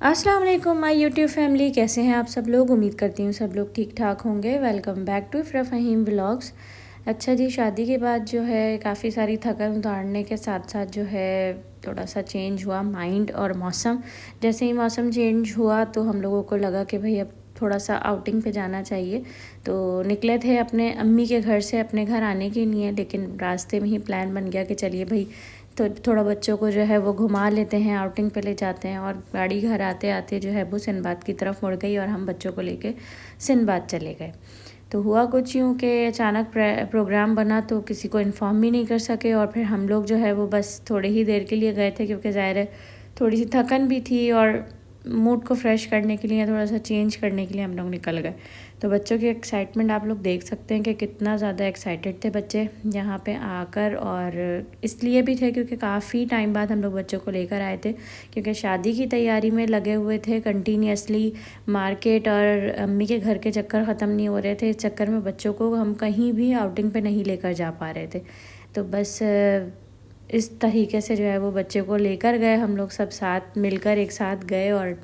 अस्सलाम वालेकुम my YouTube family, कैसे हैं आप सब लोग। उम्मीद करती हूँ सब लोग ठीक ठाक होंगे। Welcome back to Ifra Faheem vlogs. अच्छा जी, शादी के बाद जो है काफ़ी सारी थकन उतारने के साथ साथ जो है थोड़ा सा चेंज हुआ माइंड और मौसम। जैसे ही मौसम चेंज हुआ तो हम लोगों को लगा कि भाई अब थोड़ा सा आउटिंग पे जाना चाहिए। तो निकले थे अपने अम्मी के घर से अपने घर आने के लिए, लेकिन रास्ते में ही प्लान बन गया कि चलिए भाई तो थोड़ा बच्चों को जो है वो घुमा लेते हैं, आउटिंग पे ले जाते हैं। और गाड़ी घर आते आते जो है वो सिंदबाद की तरफ मुड़ गई और हम बच्चों को लेके सिंदबाद चले गए। तो हुआ कुछ यूँ कि अचानक प्रोग्राम बना तो किसी को इन्फॉर्म भी नहीं कर सके। और फिर हम लोग जो है वो बस थोड़ी ही देर के लिए गए थे, क्योंकि ज़ाहिर है थोड़ी सी थकन भी थी और मूड को फ्रेश करने के लिए, थोड़ा सा चेंज करने के लिए हम लोग निकल गए। तो बच्चों की एक्साइटमेंट आप लोग देख सकते हैं कि कितना ज़्यादा एक्साइटेड थे बच्चे यहाँ पे आकर। और इसलिए भी थे क्योंकि काफ़ी टाइम बाद हम लोग बच्चों को लेकर आए थे, क्योंकि शादी की तैयारी में लगे हुए थे कंटिन्यूसली। मार्केट और अम्मी के घर के चक्कर ख़त्म नहीं हो रहे थे। इस चक्कर में बच्चों को हम कहीं भी आउटिंग पे नहीं लेकर जा पा रहे थे। तो बस इस तरीके से जो है वो बच्चे को लेकर गए, हम लोग सब साथ मिलकर एक साथ गए और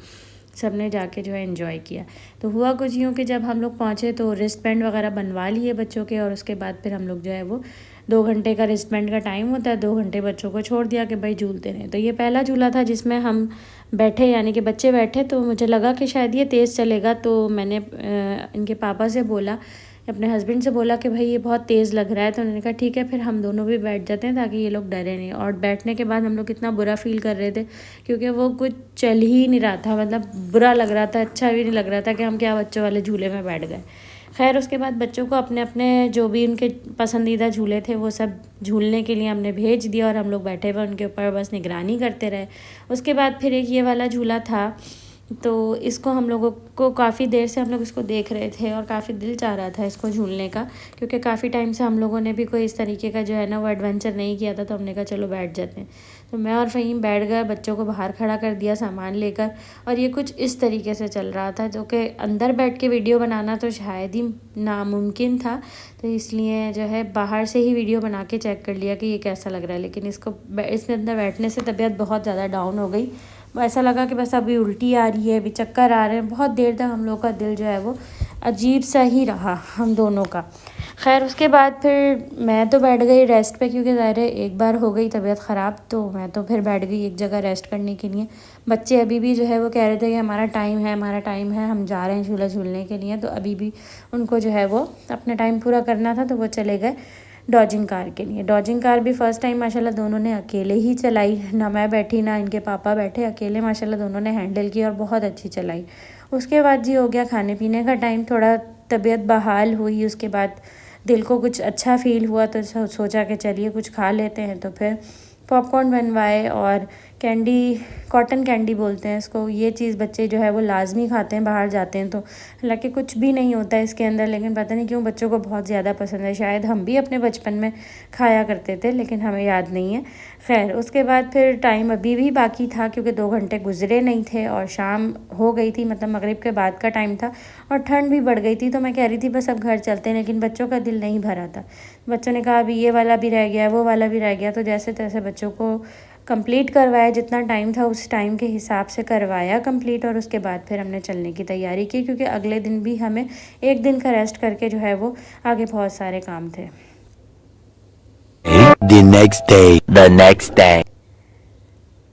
सब ने जाके जो है एंजॉय किया। तो हुआ कुछ यूँ कि जब हम लोग पहुँचे तो रिस्ट बैंड वगैरह बनवा लिए बच्चों के, और उसके बाद फिर हम लोग जो है वो 2 घंटे का रिस्ट बैंड का टाइम होता है, 2 घंटे बच्चों को छोड़ दिया कि भाई झूलते रहें। तो ये पहला झूला था जिसमें हम बैठे, यानी कि बच्चे बैठे। तो मुझे लगा कि शायद ये तेज़ चलेगा, तो मैंने इनके पापा से बोला, अपने हस्बैंड से बोला कि भाई ये बहुत तेज़ लग रहा है। तो उन्होंने कहा ठीक है, फिर हम दोनों भी बैठ जाते हैं ताकि ये लोग डरे नहीं। और बैठने के बाद हम लोग कितना बुरा फील कर रहे थे, क्योंकि वो कुछ चल ही नहीं रहा था, मतलब बुरा लग रहा था, अच्छा भी नहीं लग रहा था कि हम क्या बच्चों वाले झूले में बैठ गए। खैर उसके बाद बच्चों को अपने अपने जो भी उनके पसंदीदा झूले थे वो सब झूलने के लिए हमने भेज दिया, और हम लोग बैठे हुए उनके ऊपर बस निगरानी करते रहे। उसके बाद फिर एक ये वाला झूला था, तो इसको हम लोगों को काफ़ी देर से हम लोग इसको देख रहे थे और काफ़ी दिल चाह रहा था इसको झूलने का, क्योंकि काफ़ी टाइम से हम लोगों ने भी कोई इस तरीके का जो है ना वो एडवेंचर नहीं किया था। तो हमने कहा चलो बैठ जाते हैं। तो मैं और फ़हीम बैठ गए, बच्चों को बाहर खड़ा कर दिया सामान लेकर। और ये कुछ इस तरीके से चल रहा था, जो कि अंदर बैठ के वीडियो बनाना तो शायद ही नामुमकिन था। तो इसलिए जो है बाहर से ही वीडियो बना के चेक कर लिया कि ये कैसा लग रहा है। लेकिन इसमें अंदर बैठने से तबीयत बहुत ज़्यादा डाउन हो गई। ऐसा लगा कि बस अभी उल्टी आ रही है, अभी चक्कर आ रहे हैं। बहुत देर तक हम लोग का दिल जो है वो अजीब सा ही रहा हम दोनों का। खैर उसके बाद फिर मैं तो बैठ गई रेस्ट पे, क्योंकि ज़ाहिर है एक बार हो गई तबीयत ख़राब, तो मैं तो फिर बैठ गई एक जगह रेस्ट करने के लिए। बच्चे अभी भी जो है वो कह रहे थे कि हमारा टाइम है, हमारा टाइम है, हम जा रहे हैं झूला झूलने के लिए। तो अभी भी उनको जो है वो अपना टाइम पूरा करना था, तो वो चले गए डॉजिंग कार के लिए। डॉजिंग कार भी फ़र्स्ट टाइम माशाल्लाह दोनों ने अकेले ही चलाई, ना मैं बैठी ना इनके पापा बैठे, अकेले माशाल्लाह दोनों ने हैंडल की और बहुत अच्छी चलाई। उसके बाद जी हो गया खाने पीने का टाइम, थोड़ा तबीयत बहाल हुई। उसके बाद दिल को कुछ अच्छा फ़ील हुआ, तो सोचा कि चलिए कुछ खा लेते हैं। तो फिर पॉपकॉर्न बनवाए और कैंडी, कॉटन कैंडी बोलते हैं इसको। ये चीज़ बच्चे जो है वो लाजमी खाते हैं बाहर जाते हैं तो। हालांकि कुछ भी नहीं होता है इसके अंदर, लेकिन पता नहीं क्यों बच्चों को बहुत ज़्यादा पसंद है। शायद हम भी अपने बचपन में खाया करते थे, लेकिन हमें याद नहीं है। खैर उसके बाद फिर टाइम अभी भी बाकी था, क्योंकि 2 घंटे गुजरे नहीं थे और शाम हो गई थी, मतलब मगरिब के बाद का टाइम था और ठंड भी बढ़ गई थी। तो मैं कह रही थी बस अब घर चलते हैं, लेकिन बच्चों का दिल नहीं भरा था। बच्चों ने कहा अभी ये वाला भी रह गया, वो वाला भी रह गया। तो जैसे तैसे बच्चों को कंप्लीट करवाया, जितना टाइम था उस टाइम के हिसाब से करवाया कंप्लीट। और उसके बाद फिर हमने चलने की तैयारी की, क्योंकि अगले दिन भी हमें एक दिन का रेस्ट करके जो है वो आगे बहुत सारे काम थे। The next day.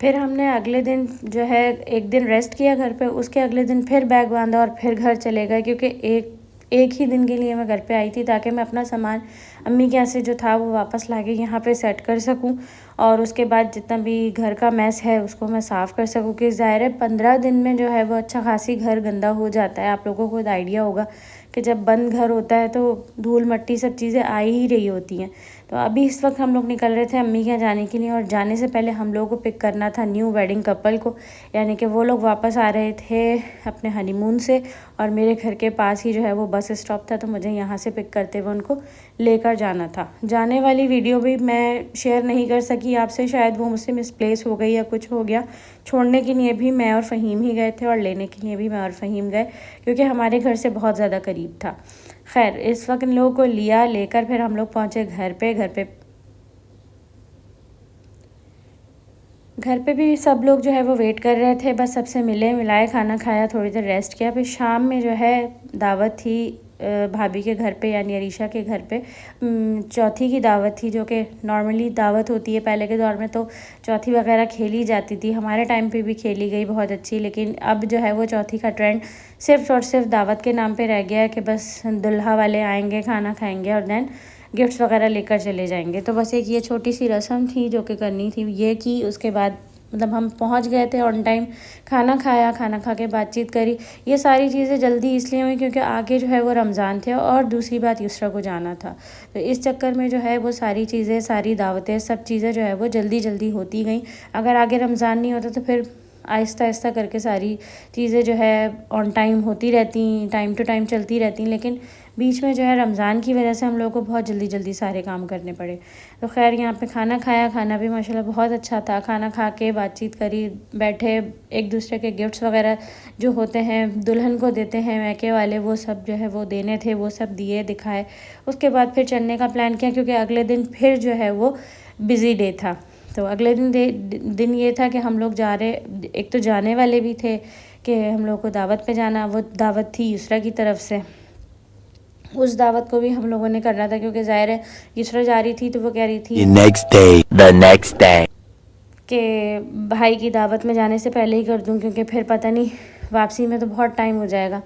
फिर हमने अगले दिन जो है एक दिन रेस्ट किया घर पे, उसके अगले दिन फिर बैग बांधा और फिर घर चले गए, क्योंकि एक ही दिन के लिए मैं घर पे आई थी, ताकि मैं अपना सामान अम्मी के यहाँ से जो था वो वापस लाके यहाँ पे सेट कर सकूँ। और उसके बाद जितना भी घर का मैस है उसको मैं साफ़ कर सकूँ, कि ज़ाहिर है 15 दिन में जो है वो अच्छा खासी घर गंदा हो जाता है। आप लोगों को आइडिया होगा कि जब बंद घर होता है तो धूल मट्टी सब चीज़ें आ ही रही होती हैं। तो अभी इस वक्त हम लोग निकल रहे थे अम्मी के यहाँ जाने के लिए, और जाने से पहले हम लोगों को पिक करना था न्यू वेडिंग कपल को, यानी कि वो लोग वापस आ रहे थे अपने हनीमून से, और मेरे घर के पास ही जो है वो बस स्टॉप था, तो मुझे यहाँ से पिक करते हुए उनको लेकर जाना था। जाने वाली वीडियो भी मैं शेयर नहीं कर सकी आपसे, शायद वो मुझसे मिसप्लेस हो गई या कुछ हो गया। छोड़ने के लिए भी मैं और फ़हीम ही गए थे और लेने के लिए भी मैं और फ़हीम गए, क्योंकि हमारे घर से बहुत ज़्यादा करीब था। खैर इस वक्त इन लोगों को लिया, लेकर फिर हम लोग पहुँचे घर पे। घर पे भी सब लोग जो है वो वेट कर रहे थे, बस सबसे मिले मिलाए, खाना खाया, थोड़ी देर रेस्ट किया। फिर शाम में जो है दावत थी भाभी के घर पे, यानी अरीशा के घर पे। चौथी की दावत थी, जो कि नॉर्मली दावत होती है। पहले के दौर में तो चौथी वगैरह खेली जाती थी, हमारे टाइम पे भी खेली गई बहुत अच्छी, लेकिन अब जो है वो चौथी का ट्रेंड सिर्फ और सिर्फ दावत के नाम पे रह गया है कि बस दुल्हा वाले आएंगे, खाना खाएंगे और देन गिफ्ट्स वगैरह लेकर चले जाएंगे। तो बस एक ये छोटी सी रस्म थी जो कि करनी थी, ये की। उसके बाद मतलब हम पहुंच गए थे ऑन टाइम, खाना खाया, खाना खा के बातचीत करी। ये सारी चीज़ें जल्दी इसलिए हुई क्योंकि आगे जो है वो रमज़ान थे और दूसरी बात युसरा को जाना था। तो इस चक्कर में जो है वो सारी चीज़ें, सारी दावतें, सब चीज़ें जो है वो जल्दी जल्दी होती गई। अगर आगे रमज़ान नहीं होता तो फिर आहिस्ता आहिस्ता करके सारी चीज़ें जो है ऑन टाइम होती रहती, टाइम टू टाइम चलती रहती, लेकिन बीच में जो है रमज़ान की वजह से हम लोगों को बहुत जल्दी जल्दी सारे काम करने पड़े। तो खैर यहाँ पे खाना खाया, खाना भी माशाल्लाह बहुत अच्छा था। खाना खा के बातचीत करी, बैठे, एक दूसरे के गिफ्ट्स वगैरह जो होते हैं दुल्हन को देते हैं मैके वाले, वो सब जो है वो देने थे, वो सब दिए, दिखाए। उसके बाद फिर चलने का प्लान किया क्योंकि अगले दिन फिर जो है वो बिज़ी डे था। तो अगले दिन ये था कि हम लोग जा रहे, एक तो जाने वाले भी थे कि हम लोग को दावत पे जाना। वो दावत थी युसरा की तरफ से, उस दावत को भी हम लोगों ने करना था क्योंकि ज़ाहिर है युसरा जा रही थी तो वो कह रही थी The next day. कि भाई की दावत में जाने से पहले ही कर दूं क्योंकि फिर पता नहीं वापसी में तो बहुत टाइम हो जाएगा।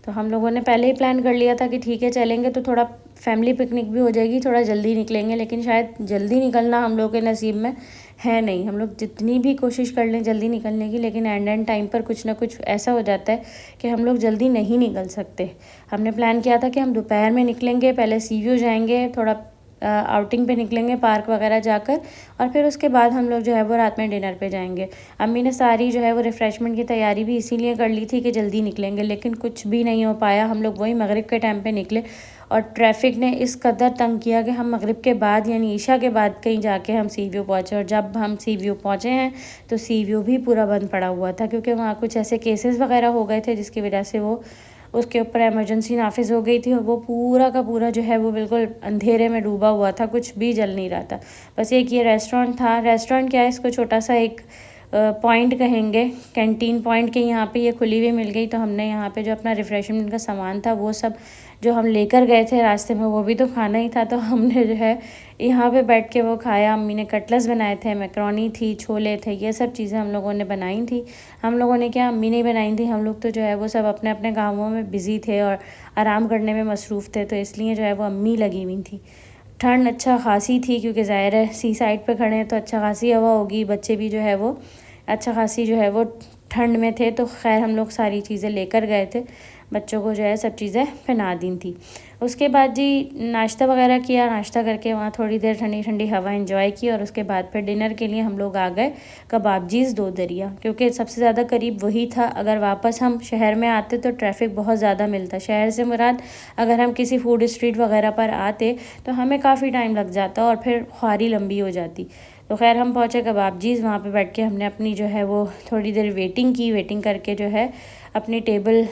तो हम लोगों ने पहले ही प्लान कर लिया था कि ठीक है चलेंगे तो थोड़ा फैमिली पिकनिक भी हो जाएगी, थोड़ा जल्दी निकलेंगे। लेकिन शायद जल्दी निकलना हम लोग के नसीब में है नहीं। हम लोग जितनी भी कोशिश कर लें जल्दी निकलने की, लेकिन एंड टाइम पर कुछ ना कुछ ऐसा हो जाता है कि हम लोग जल्दी नहीं निकल सकते। हमने प्लान किया था कि हम दोपहर में निकलेंगे, पहले सी व्यू जाएंगे, थोड़ा आउटिंग पे निकलेंगे पार्क वगैरह जाकर, और फिर उसके बाद हम लोग जो है वो रात में डिनर पे जाएंगे। अम्मी ने सारी जो है वो रिफ़्रेशमेंट की तैयारी भी इसीलिए कर ली थी कि जल्दी निकलेंगे, लेकिन कुछ भी नहीं हो पाया। हम लोग वही मगरिब के टाइम पे निकले और ट्रैफिक ने इस कदर तंग किया कि हम मगरिब के बाद यानी ईशा के बाद कहीं जाके हम सी व्यू पहुँचे। और जब हम सी व्यू पहुँचे हैं तो सी व्यू भी पूरा बंद पड़ा हुआ था क्योंकि वहाँ कुछ ऐसे केसेस वगैरह हो गए थे जिसकी वजह से वो उसके ऊपर इमरजेंसी नाफिज हो गई थी और वो पूरा का पूरा जो है वो बिल्कुल अंधेरे में डूबा हुआ था, कुछ भी जल नहीं रहा था। बस एक ये रेस्टोरेंट था, रेस्टोरेंट क्या है इसको छोटा सा एक पॉइंट कहेंगे, कैंटीन पॉइंट के यहाँ पे ये खुली हुई मिल गई। तो हमने यहाँ पे जो अपना रिफ़्रेशमेंट का सामान था वो सब जो हम लेकर गए थे रास्ते में वो भी तो खाना ही था, तो हमने जो है यहाँ पे बैठ के वो खाया। अम्मी ने कटलेट्स बनाए थे, मैकरोनी थी, छोले थे, ये सब चीज़ें हम लोगों ने बनाई थी। हम लोगों ने क्या, अम्मी ने बनाई थी। हम लोग तो जो है वो सब अपने अपने कामों में बिज़ी थे और आराम करने में मसरूफ़ थे, तो इसलिए जो है वो अम्मी लगी हुई थी। ठंड अच्छा खासी थी क्योंकि ज़ाहिर है सी साइड पे खड़े हैं तो अच्छा खासी हवा होगी। बच्चे भी जो है वो अच्छा खासी जो है वो ठंड में थे, तो खैर हम लोग सारी चीज़ें लेकर गए थे। बच्चों को जो है सब चीज़ें पहना दी थी। उसके बाद जी नाश्ता वगैरह किया, नाश्ता करके वहाँ थोड़ी देर ठंडी ठंडी हवा एंजॉय की और उसके बाद फिर डिनर के लिए हम लोग आ गए कबाबजीज़ दो दरिया, क्योंकि सबसे ज़्यादा करीब वही था। अगर वापस हम शहर में आते तो ट्रैफिक बहुत ज़्यादा मिलता। शहर से मुराद अगर हम किसी फूड स्ट्रीट वगैरह पर आते तो हमें काफ़ी टाइम लग जाता और फिर ख्वारी लंबी हो जाती। तो खैर हम पहुँचे कबाबजीज़, वहाँ पे बैठ के हमने अपनी जो है वो थोड़ी देर वेटिंग की। वेटिंग करके जो है अपनी टेबल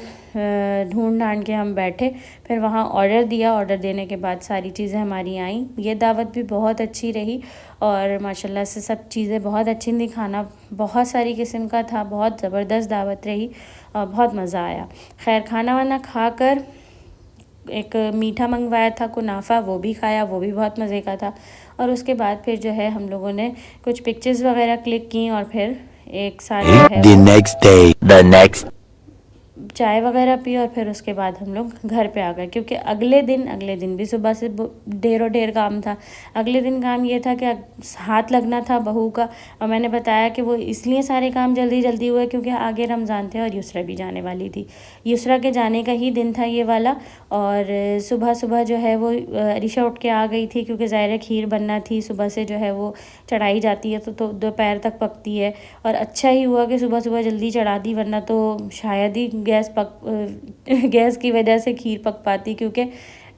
ढूंढ ढांढ के हम बैठे, फिर वहाँ ऑर्डर दिया। ऑर्डर देने के बाद सारी चीज़ें हमारी आईं। ये दावत भी बहुत अच्छी रही और माशाल्लाह से सब चीज़ें बहुत अच्छी थी। खाना बहुत सारी किस्म का था, बहुत ज़बरदस्त दावत रही और बहुत मज़ा आया। खैर खाना वाना खा कर एक मीठा मंगवाया था कुनाफा, वो भी खाया, वो भी बहुत मज़े का था। और उसके बाद फिर जो है हम लोगों ने कुछ पिक्चर्स वगैरह क्लिक की और फिर एक साथ जो है The next चाय वगैरह पी और फिर उसके बाद हम लोग घर पे आ गए क्योंकि अगले दिन भी सुबह से ढेरों ढेर काम था। अगले दिन काम ये था कि हाथ लगना था बहू का, और मैंने बताया कि वो इसलिए सारे काम जल्दी जल्दी हुए क्योंकि आगे रमज़ान थे और युसरा भी जाने वाली थी। युसरा के जाने का ही दिन था ये वाला। और सुबह सुबह जो है वो अरीशा उठ के आ गई थी क्योंकि ज़ाहिर है खीर बनना थी। सुबह से जो है वो चढ़ाई जाती है तो दोपहर तक पकती है, और अच्छा ही हुआ कि सुबह सुबह जल्दी चढ़ा दी, वरना तो शायद ही गैस की वजह से खीर पक पाती, क्योंकि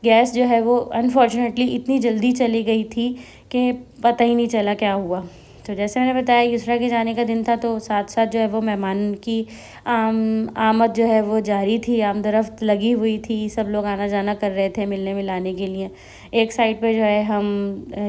गैस जो है वो अनफॉर्चुनेटली इतनी जल्दी चली गई थी कि पता ही नहीं चला क्या हुआ। तो जैसे मैंने बताया युसरा के जाने का दिन था, तो साथ साथ जो है वो मेहमान की आमद जो है वो जारी थी, आमदरफ्त लगी हुई थी। सब लोग आना जाना कर रहे थे मिलने मिलाने के लिए। एक साइड पे जो है हम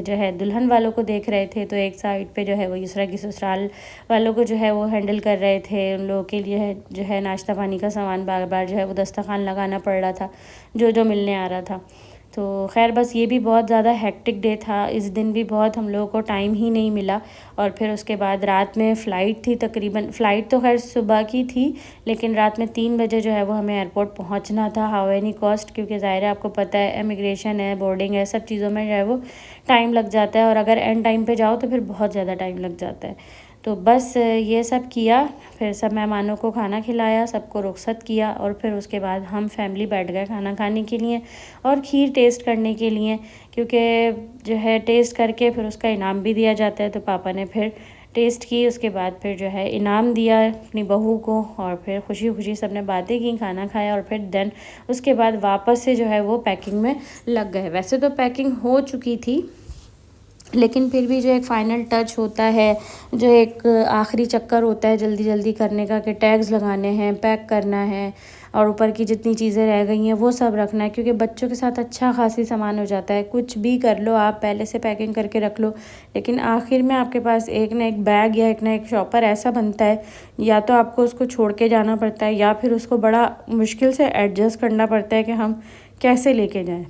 जो है दुल्हन वालों को देख रहे थे, तो एक साइड पे जो है वो युसरा की ससुराल वालों को जो है वो हैंडल कर रहे थे। उन लोगों के लिए जो है नाश्ता पानी का सामान बार बार जो है वो दस्तरखान लगाना पड़ रहा था, जो जो मिलने आ रहा था। तो खैर बस ये भी बहुत ज़्यादा हेक्टिक डे था। इस दिन भी बहुत हम लोगों को टाइम ही नहीं मिला। और फिर उसके बाद रात में फ़्लाइट थी, तकरीबन फ़्लाइट तो खैर सुबह की थी, लेकिन रात में 3 बजे जो है वो हमें एयरपोर्ट पहुंचना था हाउ एनी कॉस्ट, क्योंकि ज़ाहिर है आपको पता है इमिग्रेशन है, बोर्डिंग है, सब चीज़ों में जो है वो टाइम लग जाता है। और अगर एंड टाइम पर जाओ तो फिर बहुत ज़्यादा टाइम लग जाता है। तो बस ये सब किया, फिर सब मेहमानों को खाना खिलाया, सबको रुखसत किया, और फिर उसके बाद हम फैमिली बैठ गए खाना खाने के लिए और खीर टेस्ट करने के लिए, क्योंकि जो है टेस्ट करके फिर उसका इनाम भी दिया जाता है। तो पापा ने फिर टेस्ट की, उसके बाद फिर जो है इनाम दिया अपनी बहू को, और फिर खुशी खुशी सब ने बातें की, खाना खाया, और फिर देन उसके बाद वापस से जो है वो पैकिंग में लग गए। वैसे तो पैकिंग हो चुकी थी, लेकिन फिर भी जो एक फ़ाइनल टच होता है, जो एक आखिरी चक्कर होता है जल्दी जल्दी करने का, कि टैग्स लगाने हैं, पैक करना है, और ऊपर की जितनी चीज़ें रह गई हैं वो सब रखना है, क्योंकि बच्चों के साथ अच्छा खासी सामान हो जाता है। कुछ भी कर लो आप, पहले से पैकिंग करके रख लो, लेकिन आखिर में आपके पास एक ना एक बैग या एक ना एक शॉपर ऐसा बनता है, या तो आपको उसको छोड़ के जाना पड़ता है, या फिर उसको बड़ा मुश्किल से एडजस्ट करना पड़ता है कि हम कैसे लेके जाएँ।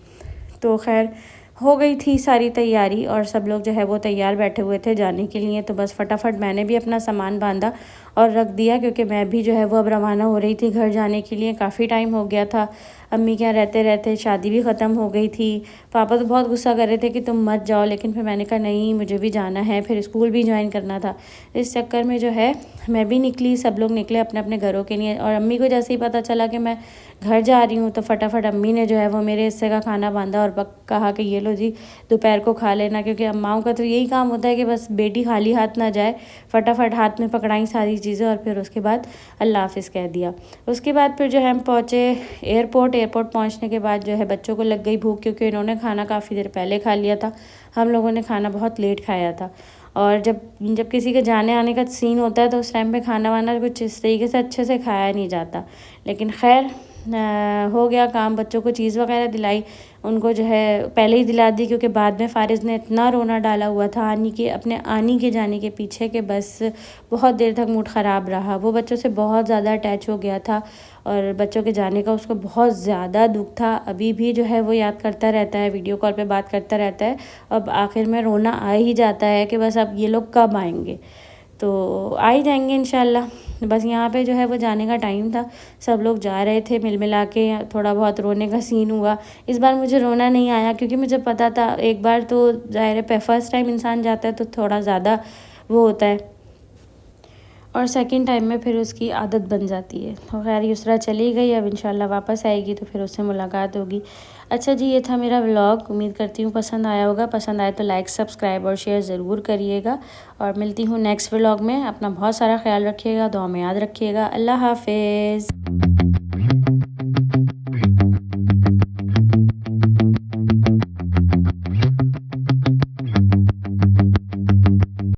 तो खैर हो गई थी सारी तैयारी, और सब लोग जो है वो तैयार बैठे हुए थे जाने के लिए। तो बस फटाफट मैंने भी अपना सामान बांधा और रख दिया, क्योंकि मैं भी जो है वो अब रवाना हो रही थी घर जाने के लिए। काफ़ी टाइम हो गया था अम्मी के यहाँ रहते रहते, शादी भी ख़त्म हो गई थी। पापा तो बहुत गुस्सा कर रहे थे कि तुम मत जाओ, लेकिन फिर मैंने कहा नहीं, मुझे भी जाना है, फिर स्कूल भी ज्वाइन करना था। इस चक्कर में जो है मैं भी निकली, सब लोग निकले अपने अपने घरों के लिए। और अम्मी को जैसे ही पता चला कि मैं घर जा रही हूँ, तो फटाफट अम्मी ने जो है वो मेरे हिस्से का खाना बांधा और कहा कि ये लो जी, दोपहर को खा लेना, क्योंकि अम्माओं का तो यही काम होता है कि बस बेटी खाली हाथ ना जाए। फटाफट हाथ में पकड़ाई सारी चीज़ें, और फिर उसके बाद अल्लाह हाफिज़ कह दिया। उसके बाद फिर जो है हम पहुँचे एयरपोर्ट पहुँचने के बाद जो है बच्चों को लग गई भूख, क्योंकि इन्होंने खाना काफ़ी देर पहले खा लिया था, हम लोगों ने खाना बहुत लेट खाया था। और जब किसी के जाने आने का सीन होता है तो उस टाइम पे खाना वाना कुछ इस तरीके से अच्छे से खाया नहीं जाता। लेकिन खैर हो गया काम, बच्चों को चीज़ वगैरह दिलाई, उनको जो है पहले ही दिला दी, क्योंकि बाद में फ़ारिज़ ने इतना रोना डाला हुआ था अपने आनी के जाने के पीछे, कि बस बहुत देर तक मूड ख़राब रहा। वो बच्चों से बहुत ज़्यादा अटैच हो गया था, और बच्चों के जाने का उसको बहुत ज़्यादा दुख था। अभी भी जो है वो याद करता रहता है, वीडियो कॉल पे बात करता रहता है। अब आखिर में रोना आ ही जाता है कि बस अब ये लोग कब आएंगे। तो आ ही जाएंगे इंशाल्लाह। बस यहाँ पे जो है वो जाने का टाइम था, सब लोग जा रहे थे, मिल मिला के थोड़ा बहुत रोने का सीन हुआ। इस बार मुझे रोना नहीं आया, क्योंकि मुझे पता था, एक बार तो ज़ाहिर है फर्स्ट टाइम इंसान जाता है तो थोड़ा ज़्यादा वो होता है, और सेकंड टाइम में फिर उसकी आदत बन जाती है। तो खैर युसरा चली गई, अब इंशाल्लाह वापस आएगी तो फिर उससे मुलाकात होगी। अच्छा जी, ये था मेरा व्लॉग, उम्मीद करती हूँ पसंद आया होगा। पसंद आए तो लाइक, सब्सक्राइब और शेयर ज़रूर करिएगा, और मिलती हूँ नेक्स्ट व्लॉग में। अपना बहुत सारा ख्याल रखिएगा, दुआ में याद रखिएगा। अल्लाह हाफिज़।